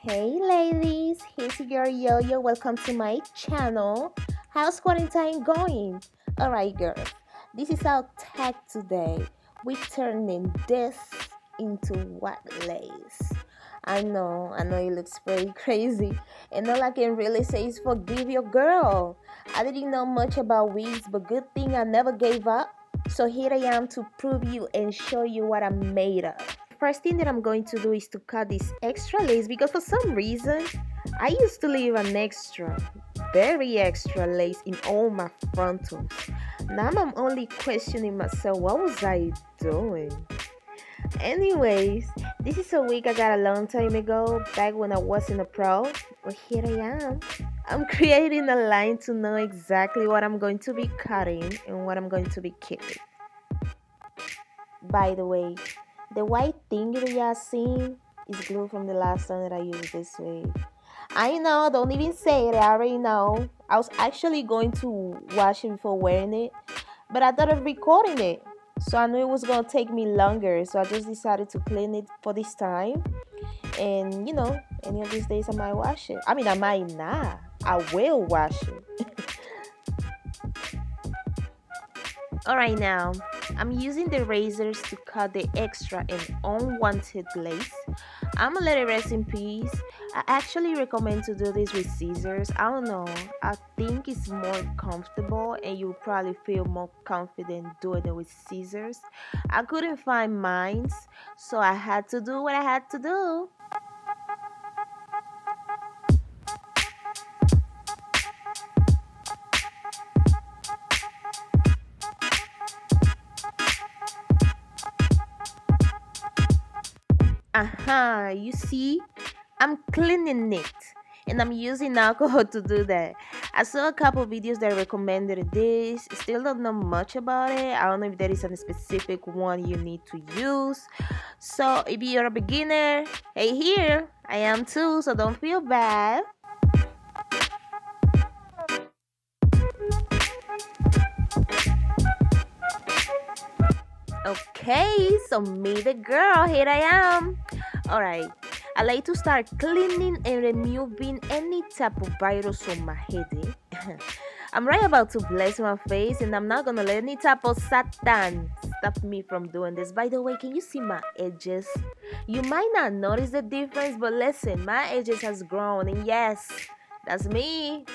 Hey ladies, here's your yo-yo. Welcome to my channel. How's quarantine going? Alright girls, this is our tag today. We're turning this into what lace. I know it looks pretty crazy. And all I can really say is forgive your girl. I didn't know much about wigs, but good thing I never gave up. So here I am to prove you and show you what I'm made of. First thing that I'm going to do is to cut this extra lace because for some reason I used to leave an extra, very extra lace in all my frontals. Now I'm only questioning myself, what was I doing? Anyways, this is a wig I got a long time ago, back when I wasn't a pro, but here I am. I'm creating a line to know exactly what I'm going to be cutting and what I'm going to be keeping. By the way, the white thing that you are seeing is glue from the last time that I used this wig. I know, don't even say it, I already know. I was actually going to wash it before wearing it, but I thought of recording it. So I knew it was going to take me longer, so I just decided to clean it for this time. And any of these days I might wash it. I mean, I might not. I will wash it. Alright, now I'm using the razors to cut the extra and unwanted lace. I'm gonna let it rest in peace. I actually recommend to do this with scissors. I don't know, I think it's more comfortable and you'll probably feel more confident doing it with scissors. I couldn't find mine, so I had to do what I had to do. You see, I'm cleaning it and I'm using alcohol to do that. I saw a couple videos that recommended this. Still don't know much about it. I don't know if there is a specific one you need to use. So if you're a beginner, hey, here I am too, so don't feel bad. Okay, so me the girl, here I am. Alright, I like to start cleaning and removing any type of virus on my head. I'm right about to bless my face and I'm not gonna let any type of Satan stop me from doing this. By the way, can you see my edges? You might not notice the difference, but listen, my edges has grown and yes, that's me.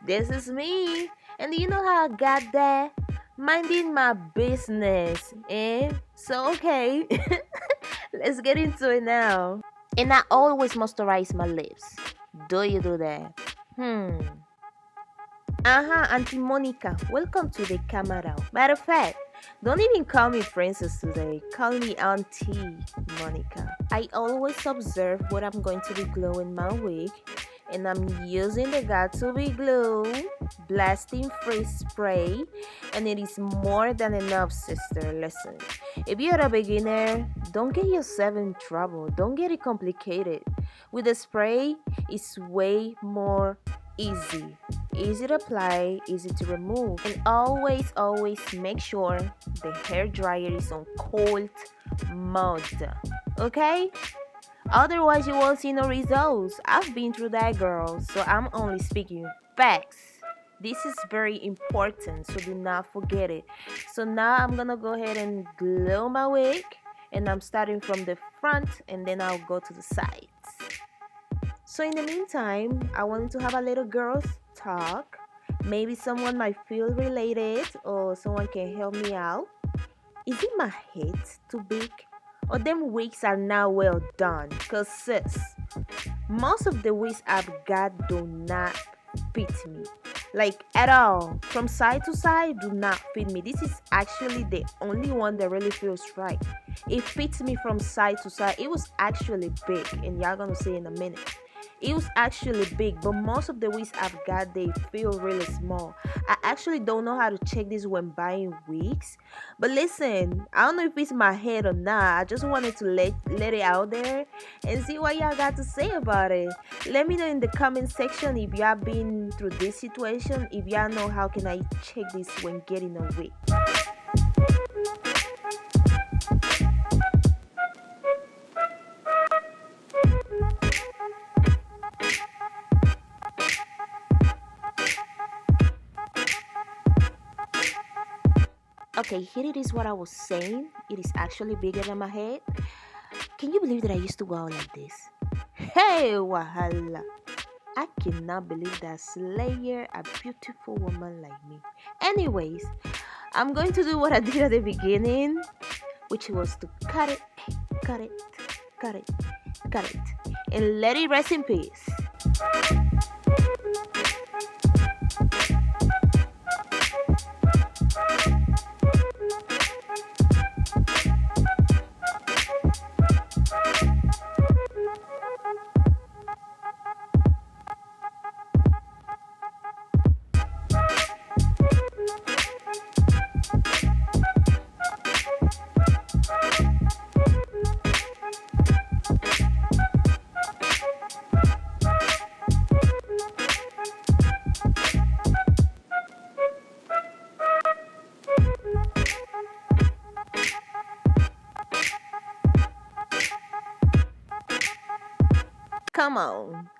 This is me. And do you know how I got that? Minding my business, eh? So okay, let's get into it now. And I always moisturize my lips. Do you do that? Auntie Monica, welcome to the camera. Matter of fact, don't even call me princess today. Call me Auntie Monica. I always observe what I'm going to be gluing my wig, and I'm using the Got2b glue, blasting free spray, and it is more than enough, sister. Listen, if you're a beginner, don't get yourself in trouble. Don't get it complicated. With the spray, it's way more easy to apply, easy to remove, and always make sure the hair dryer is on cold mode, okay? Otherwise you won't see no results. I've been through that, girl, so I'm only speaking facts. This is very important, so do not forget it. So now I'm gonna go ahead and glue my wig, and I'm starting from the front and then I'll go to the sides. So in the meantime, I wanted to have a little girls talk. Maybe someone might feel related or someone can help me out. Is it my head too big? Or them wigs are now well done? Cause sis, most of the wigs I've got do not fit me. Like at all. From side to side do not fit me. This is actually the only one that really feels right. It fits me from side to side. It was actually big and y'all gonna see in a minute. It was actually big, but most of the wigs I've got, they feel really small. I actually don't know how to check this when buying wigs, but listen, I don't know if it's my head or not. I just wanted to let it out there and see what y'all got to say about it. Let me know in the comment section if y'all been through this situation, if y'all know how can I check this when getting a wig. Okay, here it is what I was saying. It is actually bigger than my head. Can you believe that I used to go out like this? Hey, wahala. I cannot believe that Slayer, a beautiful woman like me. Anyways, I'm going to do what I did at the beginning, which was to cut it, cut it, cut it, cut it, and let it rest in peace.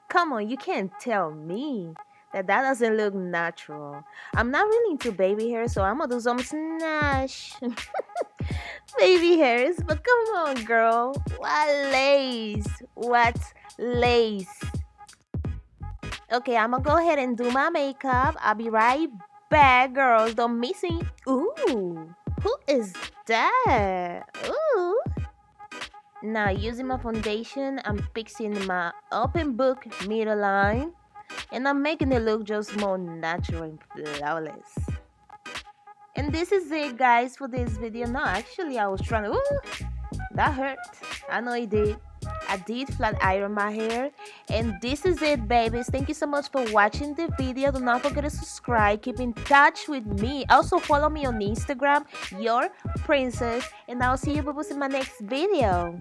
Come on, you can't tell me that doesn't look natural. I'm not really into baby hair, so I'm gonna do some snatch baby hairs. But come on, girl, what lace? What lace? Okay, I'm gonna go ahead and do my makeup. I'll be right back, girls. Don't miss me. Ooh, who is that? Ooh. Now, using my foundation, I'm fixing my open book middle line and I'm making it look just more natural and flawless. And this is it, guys, for this video. No, actually, I was trying to. Ooh, that hurt. I know it did. I did flat iron my hair. And this is it, babies. Thank you so much for watching the video. Do not forget to subscribe. Keep in touch with me. Also, follow me on Instagram, Your Princess. And I'll see you, boo-boos, in my next video.